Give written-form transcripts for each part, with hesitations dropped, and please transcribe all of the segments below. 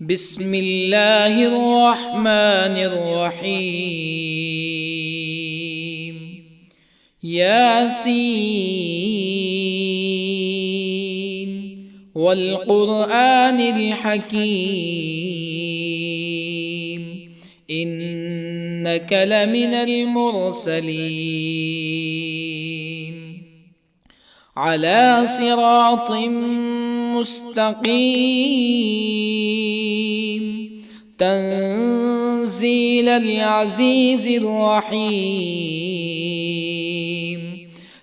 بسم الله الرحمن الرحيم. ياسين والقرآن الحكيم إنك لمن المرسلين على صراط مستقيم تنزيل العزيز الرحيم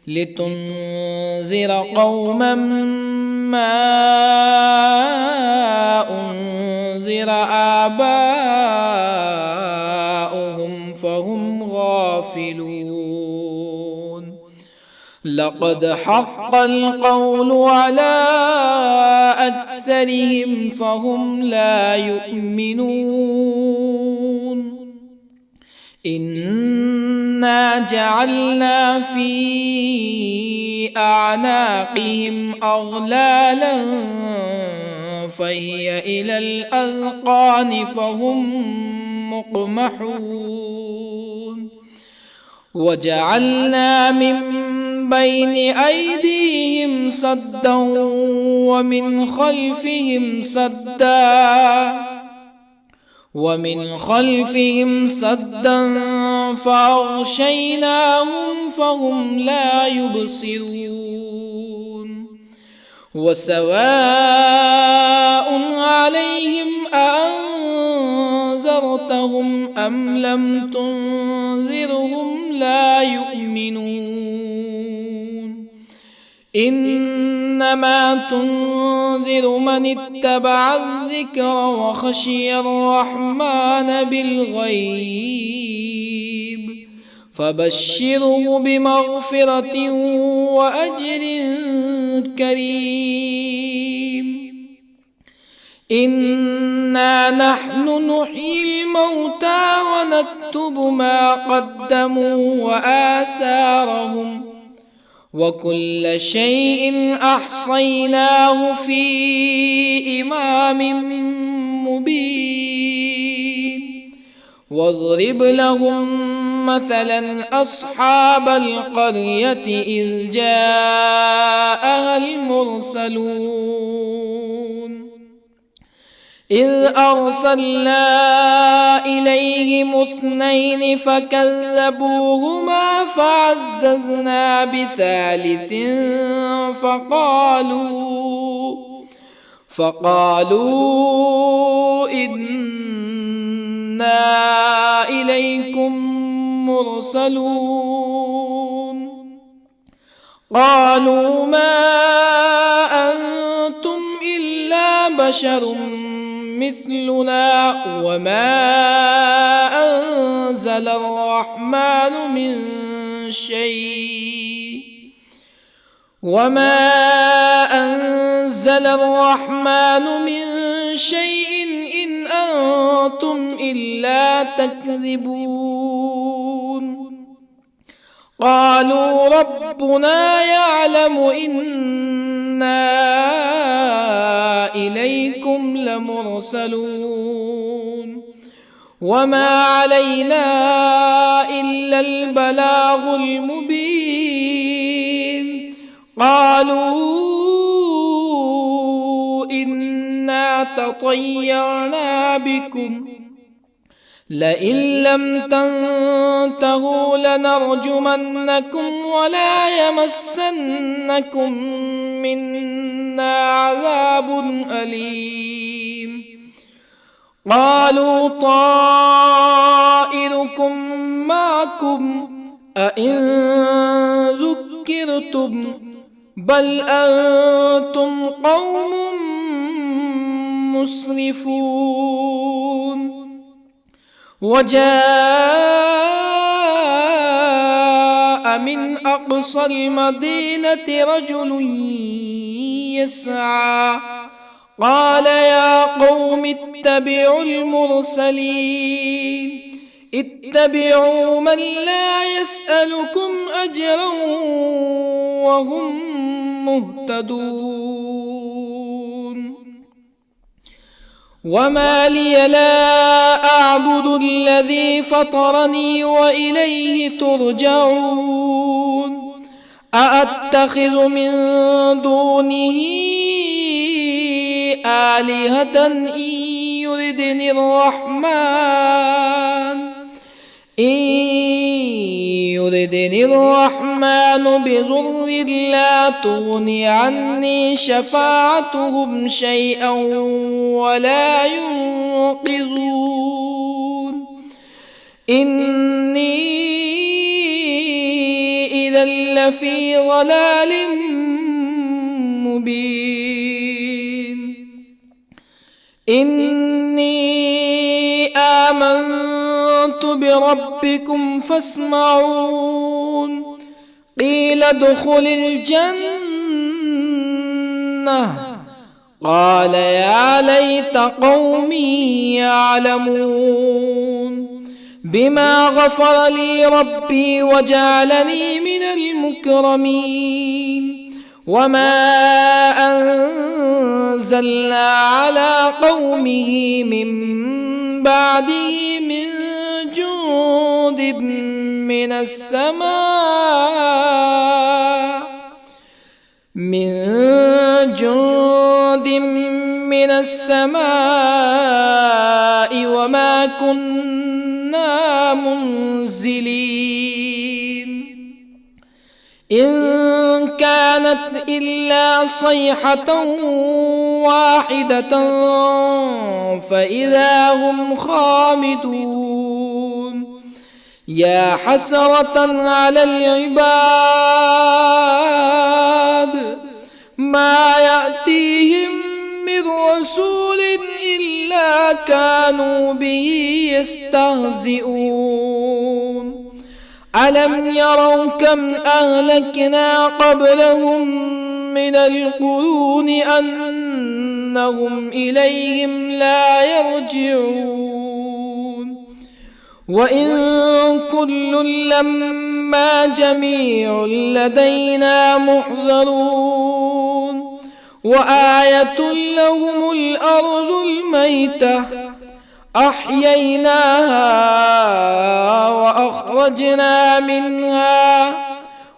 لتنذر قوما ما أنذر آباؤهم فهم غافلون. لقد حق القول على أكثرهم فهم لا يؤمنون. إنا جعلنا في أعناقهم أغلالا فهي إلى الأذقان فهم مقمحون. وجعلنا من بين أيديهم سدا ومن خلفهم سدا فأغشيناهم فهم لا يبصرون. وسواء عليهم أأنذرتهم أم لم تنذرهم لا يؤمنون. إنما تنذر من اتبع الذكر وخشي الرحمن بالغيب فبشره بمغفرة وأجر كريم. إنا نحن نحيي الموتى ونكتب ما قدموا وآثارهم وكل شيء أحصيناه في إمام مبين. واضرب لهم مثلا أصحاب القرية إذ جاءها المرسلون إذ أرسلنا إليهم اثنين فكذبوهما فعززنا بثالث فقالوا إنا إليكم مرسلون. قالوا ما أنتم إلا بشر مثلنا وما أنزل الرحمن من شيء إن أنتم إلا تكذبون. قالوا ربنا يعلم إنا إليكم لمرسلون وما علينا إلا البلاغ المبين. قالوا إنا تطيرنا بكم لئن لم تنتهوا لنرجمنكم ولا يمسنكم منا عذاب أليم. قالوا طائركم معكم أئن ذكرتم بل أنتم قوم مسرفون. وجاء من أقصى المدينة رجل يسعى قال يا قوم اتبعوا المرسلين اتبعوا من لا يسألكم أجرا وهم مهتدون. وما لي لا أعبد الذي فطرني وإليه ترجعون أأتخذ من دونه آلهة يردني الرحمن بضر لا تغن عني شفاعتهم شيئا ولا ينقذون إني إذا لفي ضلال مبين إني آمنت بربكم فاسمعون قيل ادخل الجنة قال يا ليت قومي يعلمون بما غفر لي ربي وجعلني من المكرمين وما أنزلنا على قومه من بعده من جند من السماء وما كنا منزلين إن كانت إلا صيحة واحدة فإذا هم خامدون يا حسرة على العباد ما يأتيهم من رسول إلا كانوا به يستهزئون ألم يروا كم أهلكنا قبلهم من القرون أنهم إليهم لا يرجعون وإن كل لما جميع لدينا محضرون وآية لهم الأرض الميتة أحييناها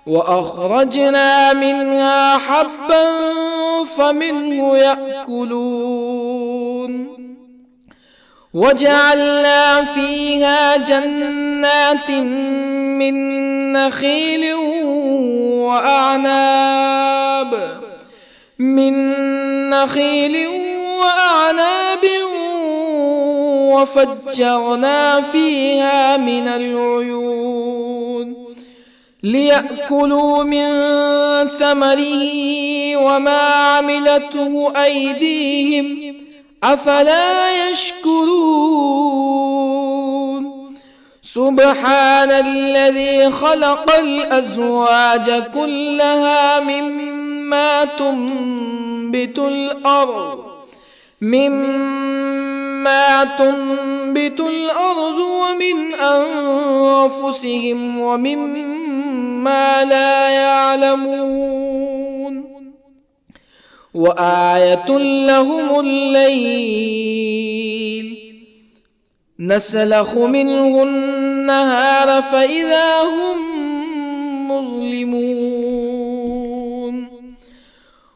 وأخرجنا منها حبا فمنه يأكلون وجعلنا فيها جنات من نخيل وأعناب وفجرنا فيها من العيون ليأكلوا من ثمره وما عملته أيديهم أفلا يشكرون سبحان الذي خلق الأزواج كلها مما تنبت الأرض ومن أنفسهم ومما لا يعلمون وآية لهم الليل نسلخ منه النهار فإذا هم مظلمون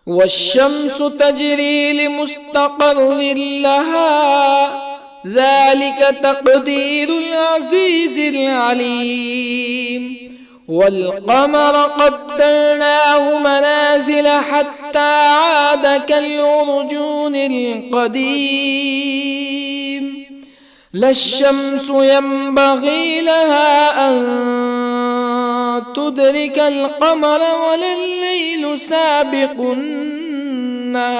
والشمس تجري لمستقر لها ذلك تقدير العزيز العليم والقمر قدرناه منازل حتى عاد كالعرجون القديم لا الشمس ينبغي لها أن تدرك القمر ولا الليل سابق النهار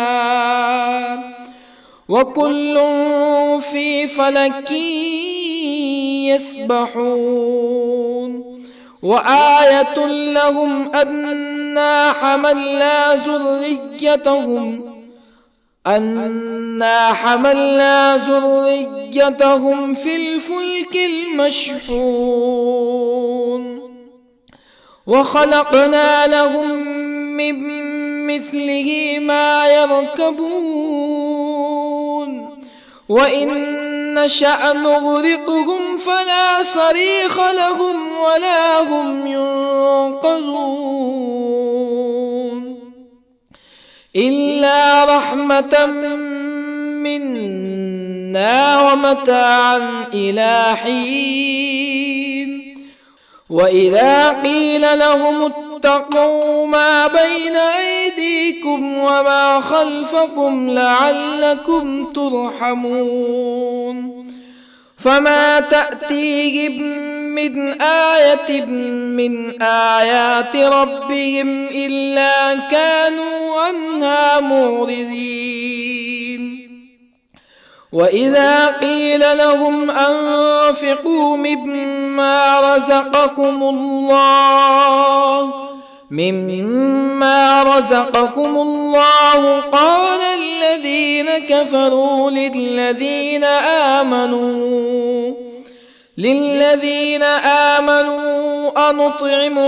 وكل في فلك يسبحون وآية لهم أنا حملنا ذريتهم في الفلك المشحون وخلقنا لهم من مثله ما يركبون وإن نشأ نغرقهم فلا صريخ لهم ولا هم ينقذون إلا رحمة منا ومتاعا إلى حين وإذا قيل لهم اتقوا ما بين أيديكم وما خلفكم لعلكم ترحمون فما تأتيهم من آية من آيات ربهم إلا كانوا عنها معرضين وإذا قيل لهم أنفقوا مما رزقكم الله قال الذين كفروا للذين آمنوا أنطعم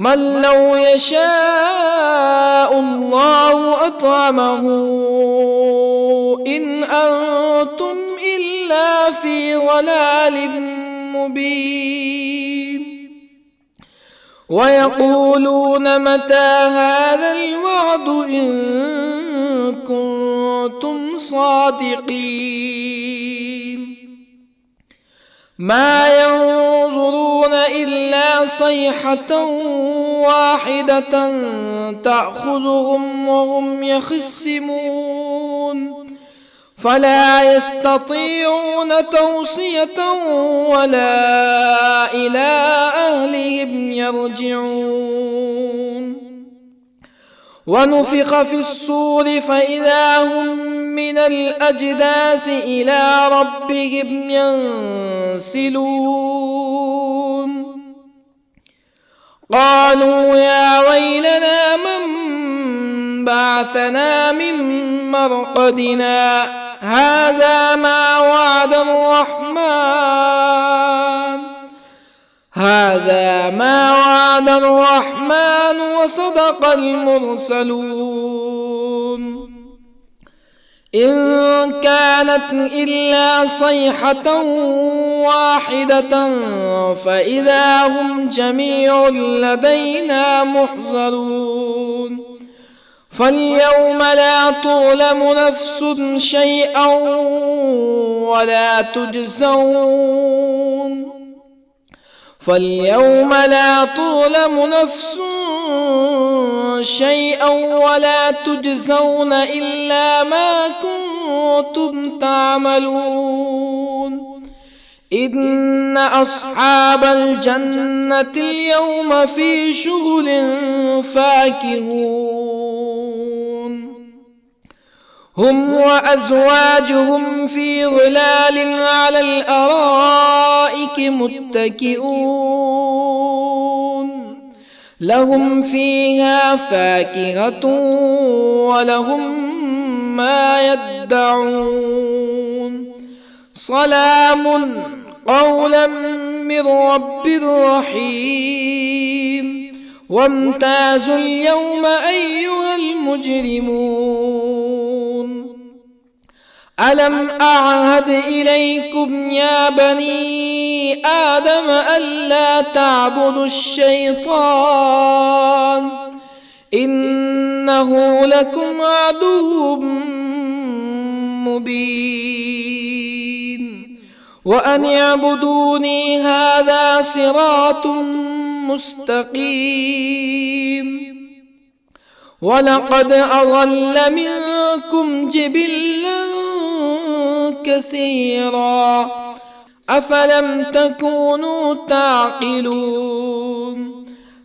من لو يشاء الله أطعمه إن أنتم إلا في ضلال مبين ويقولون متى هذا الوعد إن كنتم صادقين ما ينظرون إلا صيحة واحدة تأخذهم وهم يخصمون فلا يستطيعون توصية ولا إلى أهلهم يرجعون ونفخ في الصور فإذا هم من الأجداث إلى ربهم ينسلون قالوا يا ويلنا من بعثنا من مرقدنا هذا ما وعد الرحمن وصدق المرسلون إن كانت إلا صيحة واحدة فإذا هم جميع لدينا محضرون فاليوم لا تظلم نفس شيئا ولا تجزون إلا ما كنتم تعملون إن أصحاب الجنة اليوم في شغل فاكهون هم وأزواجهم في ظلال على الأرائك متكئون لهم فيها فاكهة ولهم ما يدعون سلام قولا من رب رحيم وامتازوا اليوم أيها المجرمون ألم أعهد إليكم يا بني آدم ألا تعبدوا الشيطان إنه لكم عدو مبين وأن اعبدوني هذا صراط مستقيم ولقد أضل منكم جبلا كثيرا أفلم تكونوا تعقلون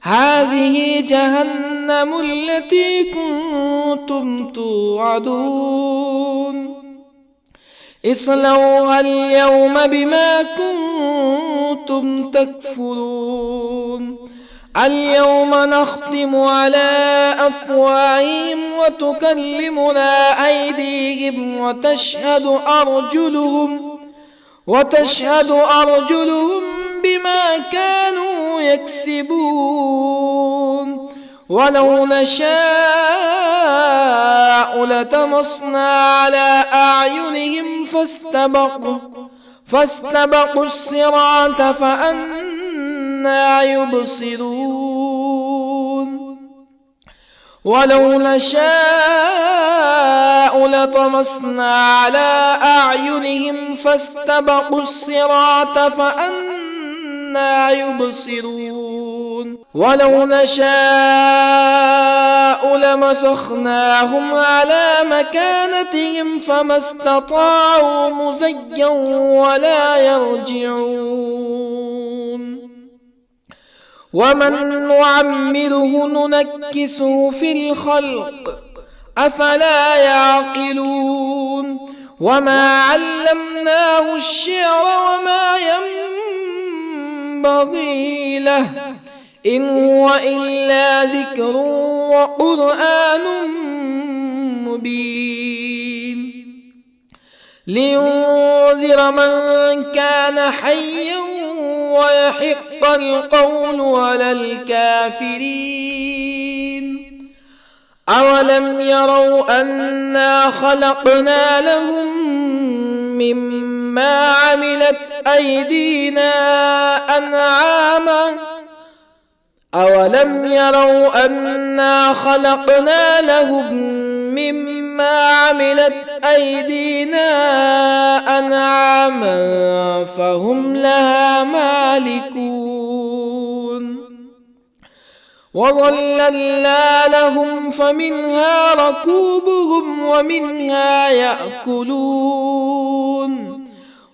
هذه جهنم التي كنتم توعدون اصلوها اليوم بما كنتم تكفرون اليوم نختم على أفواههم وتكلمنا أيديهم وتشهد أرجلهم بما كانوا يكسبون ولو نشاء لطمسنا على أعينهم فاستبقوا الصراط فأنى يبصرون ولو نشاء لطمسنا على أعينهم فاستبقوا الصراط فأنى يبصرون ولو نشاء لمسخناهم على مكانتهم فما استطاعوا مزيا ولا يرجعون ومن نعمره ننكسه في الخلق أفلا يعقلون وما علمناه الشعر وما ينبغي له إن هو إلا ذكر وقرآن مبين لينذر من كان حيا ويحق القول على الكافرين أولم يروا أنا خلقنا لهم مما عملت أيدينا أنعاما أولم يروا أنا خلقنا لهم مما عملت أيدينا أنعاما فهم لها مالكون وظللنا لهم فمنها ركوبهم ومنها يأكلون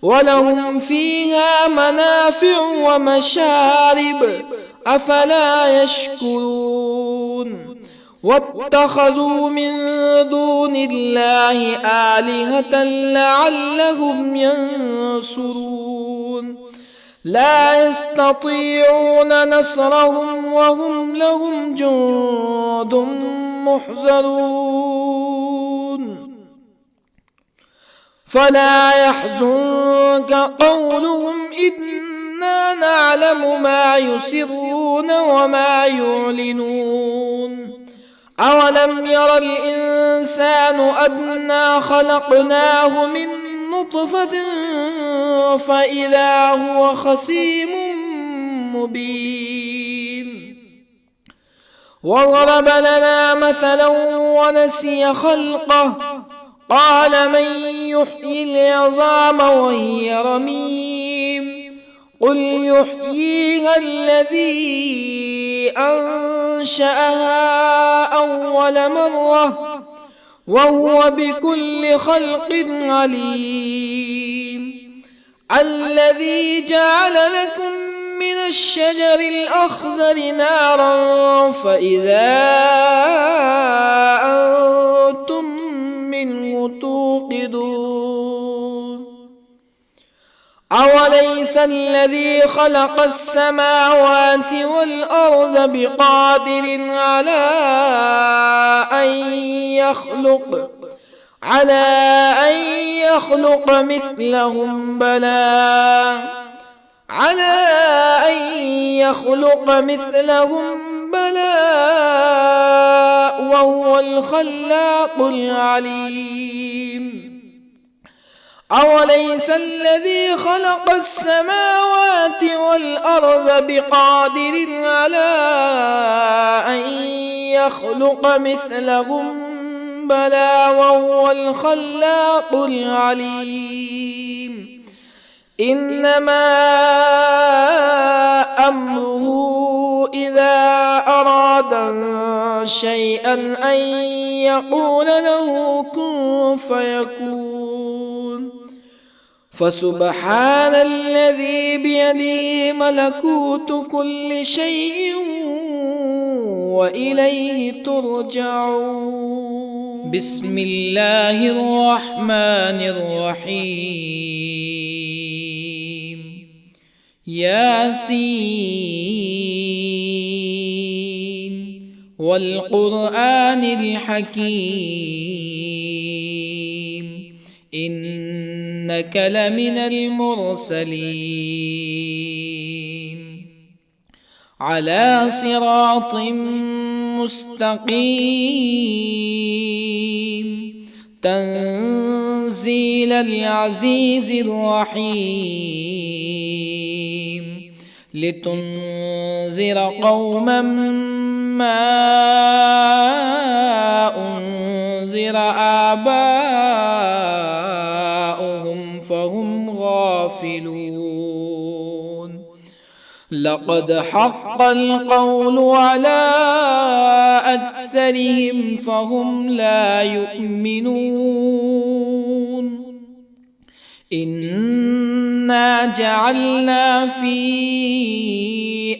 ولهم فيها منافع ومشارب أفلا يشكرون واتخذوا من دون الله آلهة لعلهم ينصرون لا يستطيعون نصرهم وهم لهم جند محضرون فلا يحزنك قولهم إنا نعلم ما يسرون وما يعلنون أولم ير الإنسان أنا خلقناه من نطفة فإذا هو خصيم مبين وضرب لنا مثلا ونسي خلقه قال من يحيي العظام وهي رميم قل يحييها الذي أنشأها أول مرة وهو بكل خلق عليم الذي جعل لكم من الشجر الأخضر نارا فإذا أنتم منه توقدون أوليس الذي خلق السماوات والأرض بقادر على أن يخلق مثلهم بلى وهو الخلاق العليم أوليس الذي خلق السماوات والأرض بقادر على أن يخلق مثلهم بلى وهو الخلاق العليم إنما أمره إذا أراد شيئا أن يقول له كن فيكون فسبحان الذي بيده ملكوت كل شيء وإليه ترجعون بسم الله الرحمن الرحيم ياسين والقرآن الحكيم إنك لمن المرسلين على صراط مستقيم تنزيل العزيز الرحيم لتنذر قوما ما أنذر آباؤهم فهم غافلون لقد حق القول على أكثرهم فهم لا يؤمنون إنا جعلنا في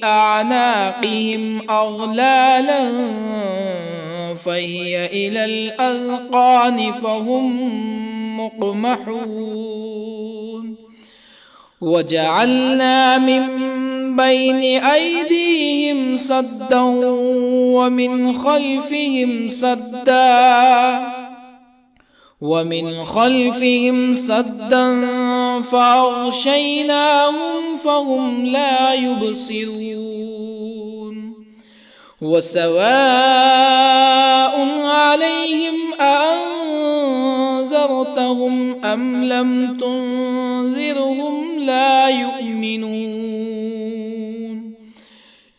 أعناقهم أغلالا فهي إلى الأذقان فهم مقمحون وجعلنا من بين أيديهم سدا ومن خلفهم سدا فأغشيناهم فهم لا يبصرون وسواء عليهم أأنذرتهم أم لم تنذرهم لا يؤمنون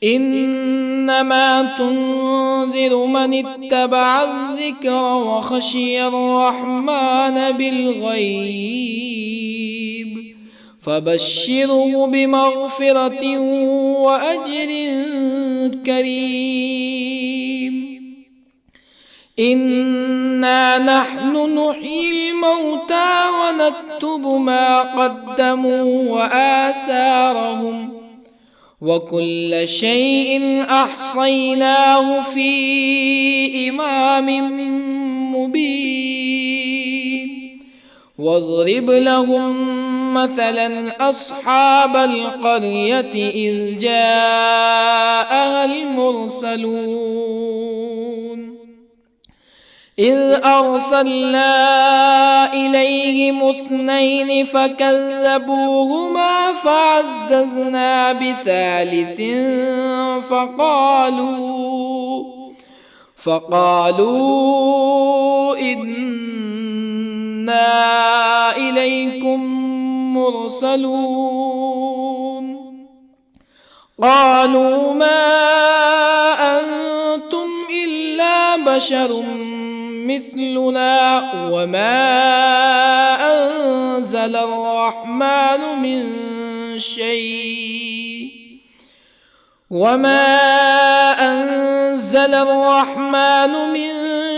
إنما تنذر من اتبع الذكر وخشي الرحمن بالغيب فبشره بمغفرة وأجر كريم إنا نحن نحيي الموتى ونكتب ما قدموا وآثارهم وكل شيء أحصيناه في إمام مبين واضرب لهم مثلا أصحاب القرية إذ جاءها المرسلون إذ أرسلنا إليهم 2 فكذبوهما فعززنا بثالث فقالوا إنا إليكم مرسلون قالوا ما أنتم إلا بشر مثلنا وما أنزل الرحمن من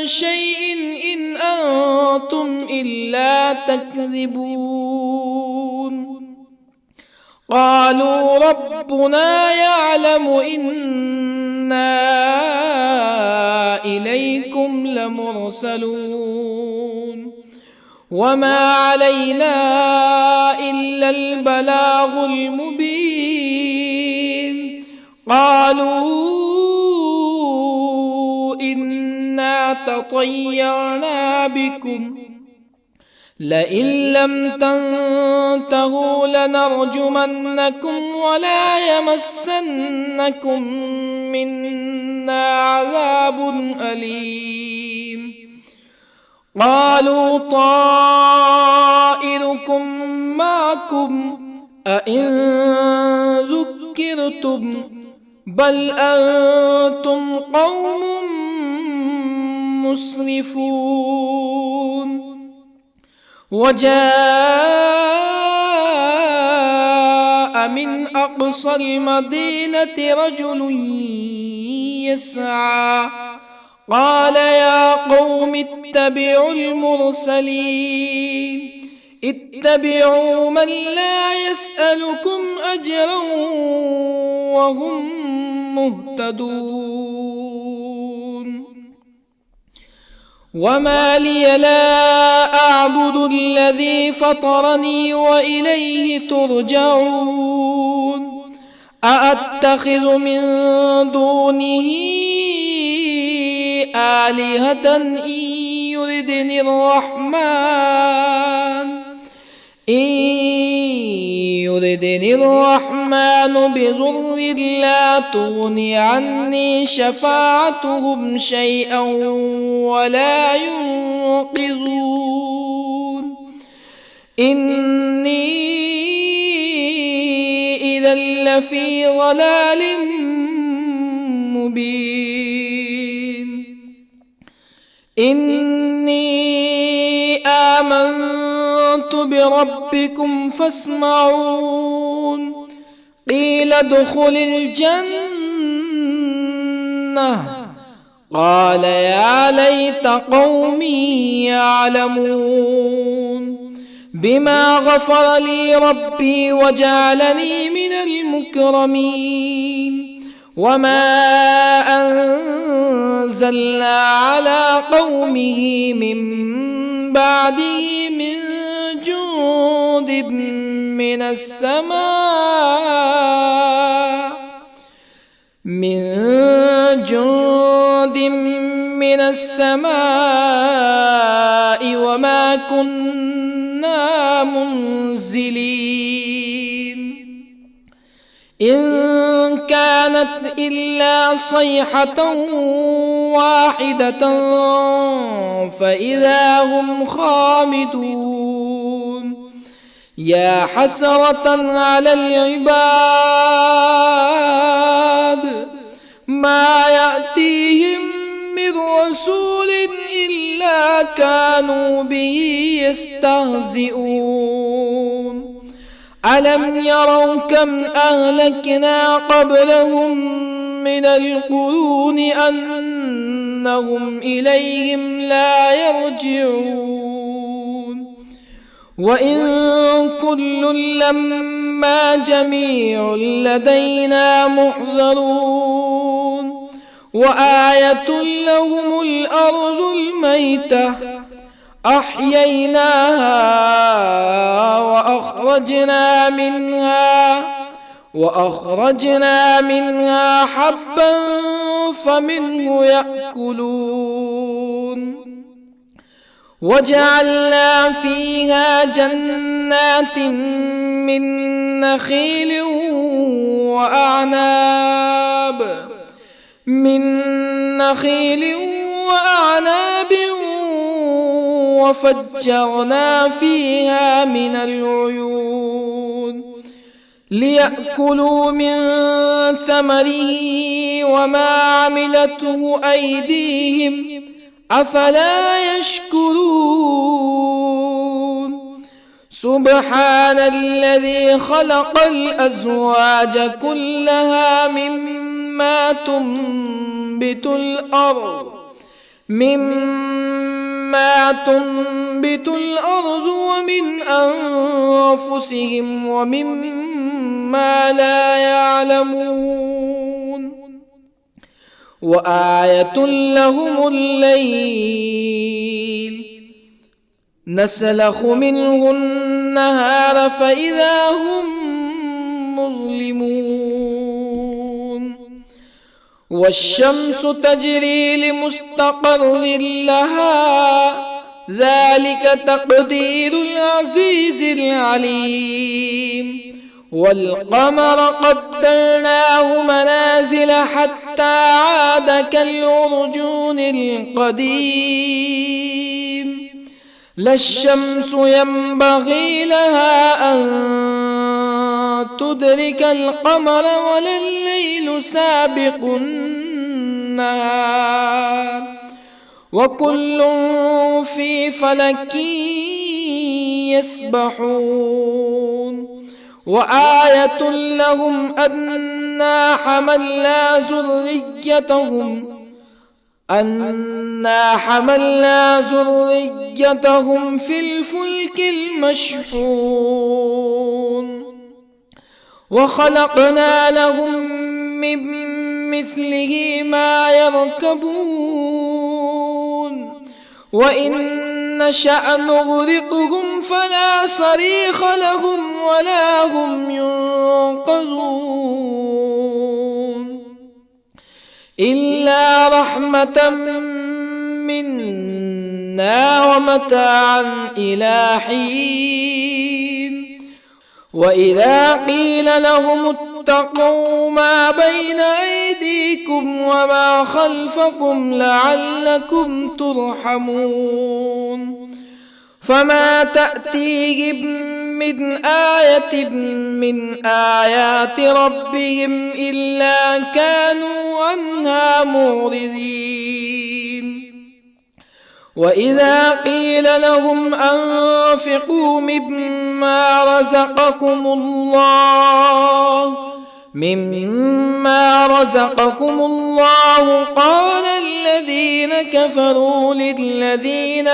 شيء إن أنتم إلا تكذبون قالوا ربنا يعلم إنا إليكم لمرسلون وما علينا إلا البلاغ المبين قالوا إنا تطيرنا بكم لئن لم تنتهوا لنرجمنكم ولا يمسنكم منا عذاب أليم قالوا طائركم معكم أئن ذكرتم بل أنتم قوم مسرفون وجاء من أقصى المدينة رجل يسعى قال يا قوم اتبعوا المرسلين اتبعوا من لا يسألكم أجرا وهم مهتدون وما لي لا أعبد الذي فطرني وإليه ترجعون أأتخذ من دونه آلهة إن يردني الرحمن بضر لا تغن عني شفاعتهم شيئا ولا ينقذون إني إذا لفي ضلال مبين إني آمنت بربكم فاسمعون قيل ادخل الجنة قال يا ليت قومي يعلمون بما غفر لي ربي وجعلني من المكرمين وما أنزلنا على قومه من بعده من جند من السماء وما كنا منزلين إن كانت إلا صيحة واحدة فإذا هم خامدون يا حسرة على العباد ما يأتيهم من رسول إلا كانوا به يستهزئون ألم يروا كم أهلكنا قبلهم من القرون أنهم إليهم لا يرجعون وإن كل لما جميع لدينا محضرون وآية لهم الأرض الميتة أحييناها وأخرجنا منها حبا فمنه يأكلون وجعلنا فيها جنات من نخيل وأعناب وفجرنا فيها من العيون ليأكلوا من ثمره وما عملته أيديهم أفلا يشكرون سبحان الذي خلق الأزواج كلها مما تنبت الأرض ومن أنفسهم ومما لا يعلمون وآية لهم الليل نسلخ منه النهار فإذا هم مظلمون والشمس تجري لمستقر لها ذلك تقدير العزيز العليم والقمر قدرناه منازل حتى عاد كالعرجون القديم لا الشمس ينبغي لها أن تدرك القمر ولا الليل سابق النهار وكل في فلك يسبحون وآية لهم أنا حملنا ذريتهم في الفلك المشحون وخلقنا لهم من مثله ما يركبون وإن نشأ نغرقهم فلا صريخ لهم ولا هم ينقذون إلا رحمة منا ومتاعا إلى حين وإذا قيل لهم اتقوا ما بين أيديكم وما خلفكم لعلكم ترحمون فما تأتيهم من آية من آيات ربهم إلا كانوا عنها معرضين وإذا قيل لهم أنفقوا مما رزقكم الله قال الذين كفروا للذين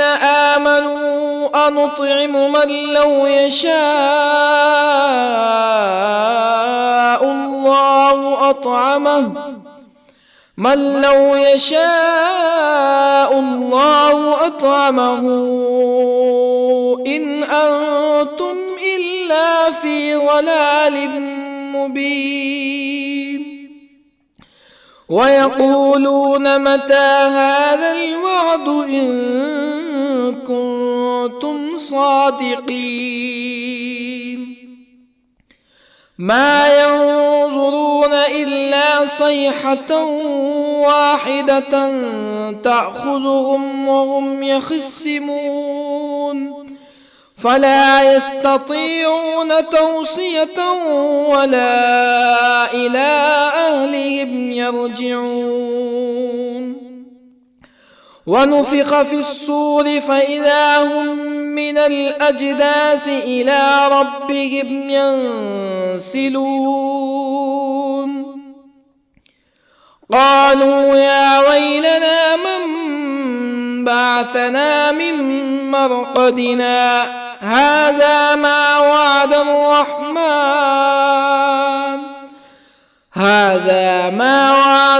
آمنوا أنطعم من لو يشاء الله أطعمه إن أنتم إلا في ضلال مبين ويقولون متى هذا الوعد إن كنتم صادقين ما ينظرون إلا صيحة واحدة تأخذهم وهم يخصمون فلا يستطيعون توصية ولا إلى أهلهم يرجعون ونفخ في الصور فإذا هم من الأجداث إلى ربهم ينسلون قالوا يا ويلنا من بعثنا من مرقدنا هذا ما وعد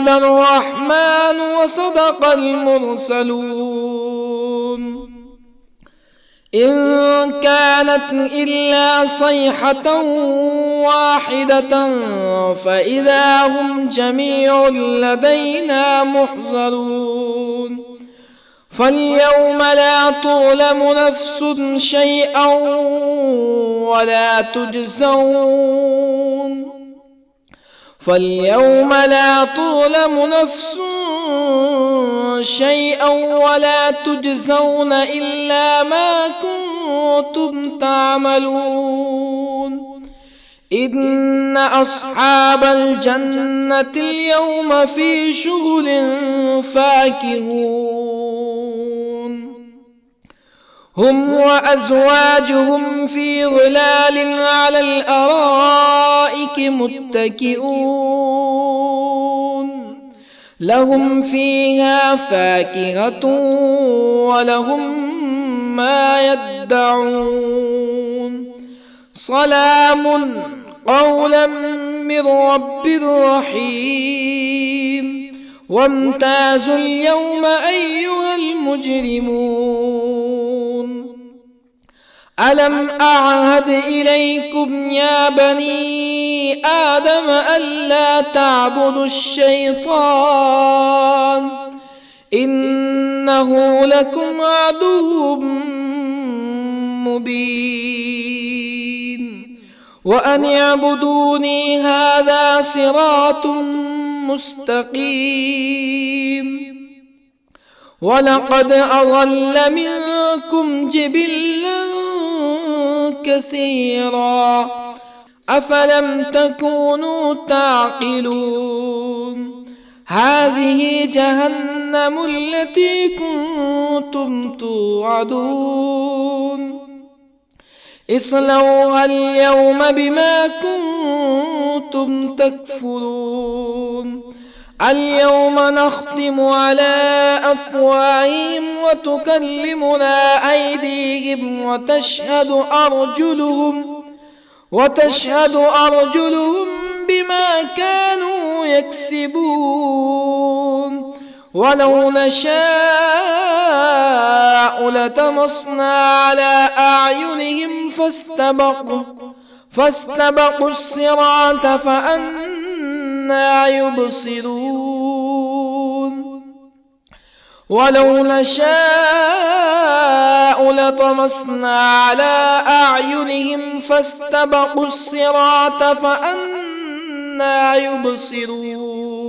الرحمن وصدق المرسلون إن كانت إلا صيحة واحدة فإذا هم جميع لدينا محضرون فاليوم لا تظلم نفس شيئا ولا تجزون إلا ما كنتم تعملون إن أصحاب الجنة اليوم في شغل فاكهون هم وأزواجهم في ظلال على الأرائك متكئون لهم فيها فاكهة ولهم ما يدعون سلام قولا من رب رحيم وامتازوا اليوم أيها المجرمون ألم أعهد إليكم يا بني آدم ألا تعبدوا الشيطان إنه لكم عدو مبين وأن اعبدوني هذا صراط مستقيم ولقد أضل منكم جبلا كثيرا أفلم تكونوا تعقلون هذه جهنم التي كنتم توعدون اصلوها اليوم بما كنتم تكفرون اليوم نختم على أفواههم وتكلمنا أيديهم وتشهد أرجلهم بما كانوا يكسبون ولو نشاء لطمسنا على أعينهم فاستبقوا الصراط فأنى يبصرون ولو نشاء لطمسنا على أعينهم فاستبقوا الصراط فأنى يبصرون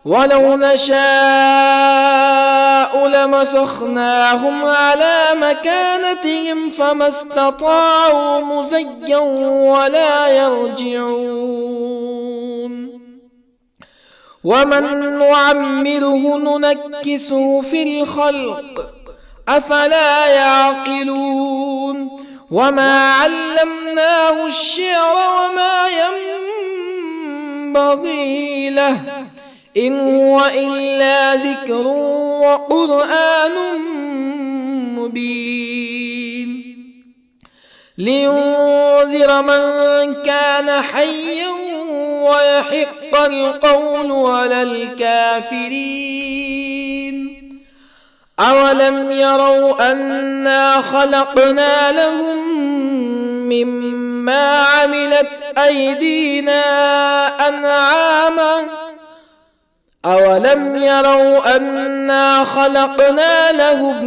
ولو نشاء لمسخناهم على مكانتهم فما استطاعوا مزيا ولا يرجعون ومن نعمره ننكسه في الخلق أفلا يعقلون وما علمناه الشعر وما ينبغي له إن هو إلا ذكر وقرآن مبين لينذر من كان حيا ويحق القول على الكافرين أولم يروا أنا خلقنا لهم مما عملت أيدينا أنعاما أولم يروا أنا خلقنا لهم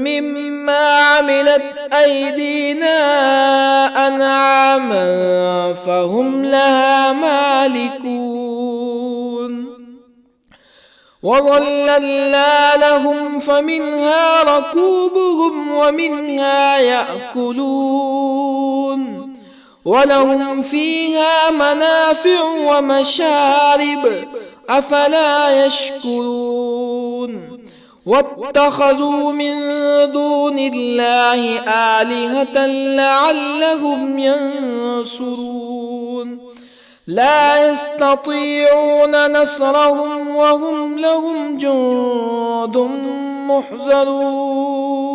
مما عملت أيدينا أنعاما فهم لها مالكون وظللنا لهم فمنها ركوبهم ومنها يأكلون ولهم فيها منافع ومشارب أفلا يشكرون واتخذوا من دون الله آلهة لعلهم ينصرون لا يستطيعون نصرهم وهم لهم جند محضرون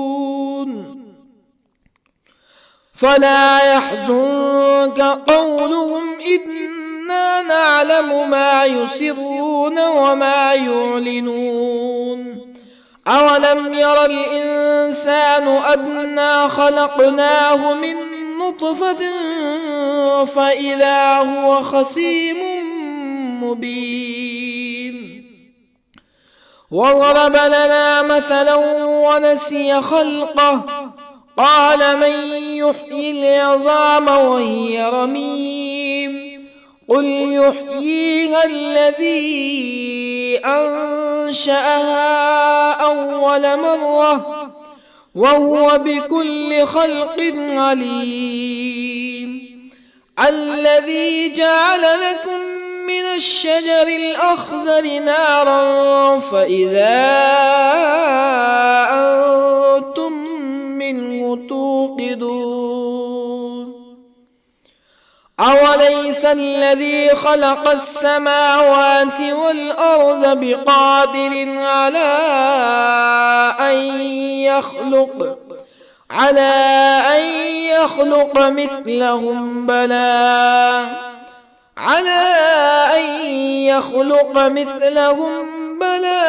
فلا يحزنك قولهم إنا نعلم ما يسرون وما يعلنون أولم ير الإنسان أنا خلقناه من نطفة فإذا هو خصيم مبين وضرب لنا مثلا ونسي خلقه قال من يحيي العظام وهي رميم قل يحييها الذي أنشأها أول مرة وهو بكل خلق عليم الذي جعل لكم من الشجر الأخضر نارا فإذا أنتم منه توقدون أوليس الذي خلق السماوات والأرض بقادر على أن يخلق مثلهم بلى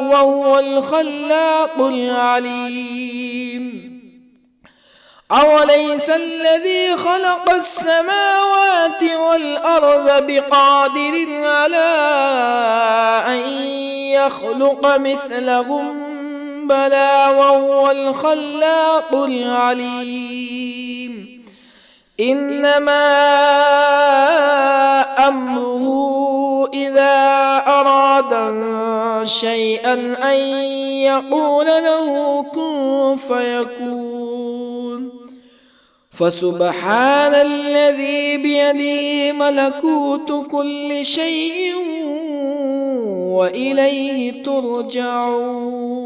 وهو الخلاق العليم أوليس الذي خلق السماوات والأرض بقادر على أن يخلق مثلهم بلى وهو الخلاق العليم إنما أمره إذا أراد شيئا أن يقول له كن فيكون فسبحان الذي بيده ملكوت كل شيء وإليه ترجعون